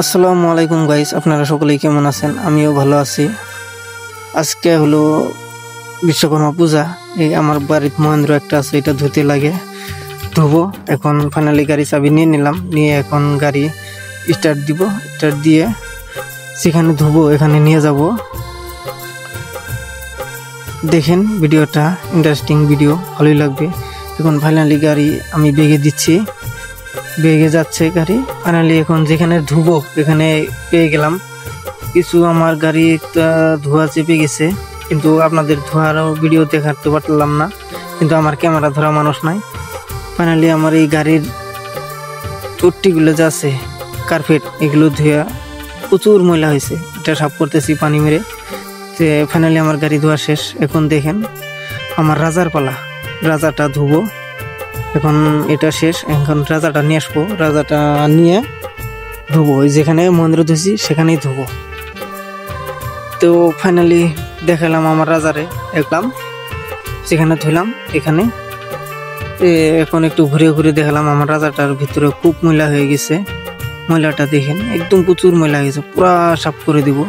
আসসালামু আলাইকুম গাইস, আপনারা সকলেই কেমন আছেন? আমিও ভালো আছি। আজকে হলো বিশ্বকর্মা পূজা। এই আমার বাড়িতে মহেন্দ্র একটা আছে, এটা ধুতে লাগে, ধুবো। এখন ফাইনালি গাড়ি চাবি নিয়ে নিলাম, নিয়ে এখন গাড়ি স্টার্ট দিব। স্টার্ট দিয়ে সেখানে ধুবো, এখানে নিয়ে যাব। দেখেন ভিডিওটা, ইন্টারেস্টিং ভিডিও, ভালোই লাগবে। এখন ফাইনালি গাড়ি আমি বেগে দিচ্ছি, বেগে যাচ্ছে গাড়ি। ফাইনালি এখন যেখানে ধুবো এখানে পেয়ে গেলাম। কিছু আমার গাড়ি ধোয়া চেপে গেছে, কিন্তু আপনাদের ধোয়ার ভিডিও দেখাতে পারলাম না, কিন্তু আমার ক্যামেরা ধরা মানুষ নাই। ফাইনালি আমার এই গাড়ির চট্টিগুলো যা আছে, কার্পেট, এগুলো ধুয়া প্রচুর ময়লা হয়েছে। এটা সাফ করতেছি পানি মেরে। যে ফাইনালি আমার গাড়ি ধোয়া শেষ। এখন দেখেন আমার রাজার পালা, রাজাটা ধুবো। এখন এটা শেষ, এখন রাজাটা নিয়ে আসবো। রাজাটা নিয়ে ধুবো, যেখানে মহেন্দ্র ধুছি সেখানেই ধুবো। তো ফাইনালি দেখালাম আমার রাজারে, দেখলাম সেখানে ধুলাম। এখানে এখন একটু ঘুরে ঘুরে দেখালাম আমার রাজাটার ভিতরে খুব ময়লা হয়ে গেছে। ময়লাটা দেখেন, একদম প্রচুর ময়লা হয়ে গেছে, পুরা সাফ করে দিব।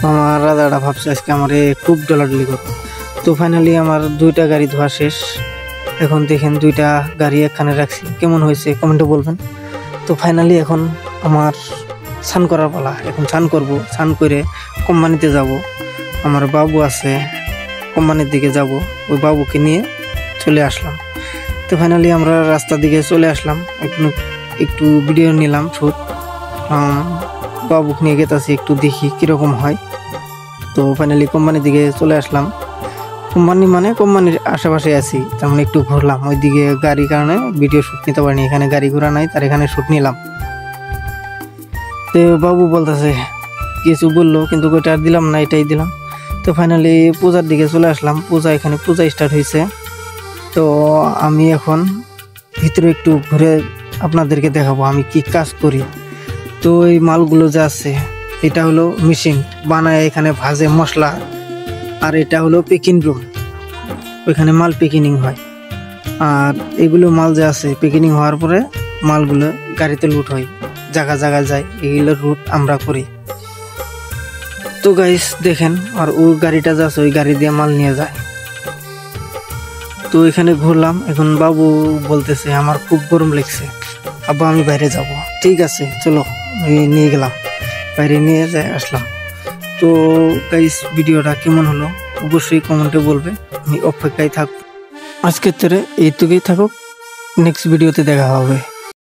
আমার রাজাটা ভাবছে আজকে আমার খুব ডলাডলি করবো। তো ফাইনালি আমার দুইটা গাড়ি ধোয়া শেষ। এখন দেখেন দুইটা গাড়ি এখানে রাখছি, কেমন হয়েছে কমেন্টে বলবেন। তো ফাইনালি এখন আমার স্নান করার পালা। এখন স্নান করবো, স্নান করে কোম্পানিতে যাব। আমার বাবু আছে, কোম্পানির দিকে যাব, ওই বাবুকে নিয়ে চলে আসলাম। তো ফাইনালি আমরা রাস্তার দিকে চলে আসলাম, একটু ভিডিও নিলাম শুট। বাবুকে নিয়ে গেতাছি, একটু দেখি কীরকম হয়। তো ফাইনালি কোম্পানির দিকে চলে আসলাম। কোম্পানির আশেপাশে আছি, তার মানে একটু ঘুরলাম। ওইদিকে গাড়ির কারণে ভিডিও শ্যুট নিতে পারিনি, এখানে গাড়ি ঘোড়া নাই, তার এখানে শ্যুট নিলাম। তো বাবু বলতেছে কিছু বললো, কিন্তু ওইটা আর দিলাম না, এটাই দিলাম। তো ফাইনালি পূজার দিকে চলে আসলাম। এখানে পূজা স্টার্ট হয়েছে। তো আমি এখন ভিতরে একটু ঘুরে আপনাদেরকে দেখাবো আমি কি কাজ করি। তো এই মালগুলো যা আছে, এটা হলো মেশিন বানায়, এখানে ভাজে মশলা। আর এটা হলো পেকিং রুম, ওইখানে মাল পেকিং হয়। আর এগুলো মাল যে আছে, পেকিং হওয়ার পরে মালগুলো গাড়িতে লুট হয়, জায়গা জায়গা যায়, এগুলো রুট আমরা করি। তো গাইস দেখেন, আর ওই গাড়িটা যা আছে, ওই গাড়ি দিয়ে মাল নিয়ে যায়। তো এখানে ঘুরলাম। এখন বাবু বলতেছে আমার খুব গরম লাগছে, আব্বা আমি বাইরে যাব। ঠিক আছে চলো, নিয়ে গেলাম, বাইরে নিয়ে যাই আসলাম। তো গাইস ভিডিওটা কেমন হলো অবশ্যই কমেন্টে বলবে, আমি অপেক্ষায় থাকবো। আজকের তরে এইটুকুই থাকুক, নেক্সট ভিডিওতে দেখা হবে।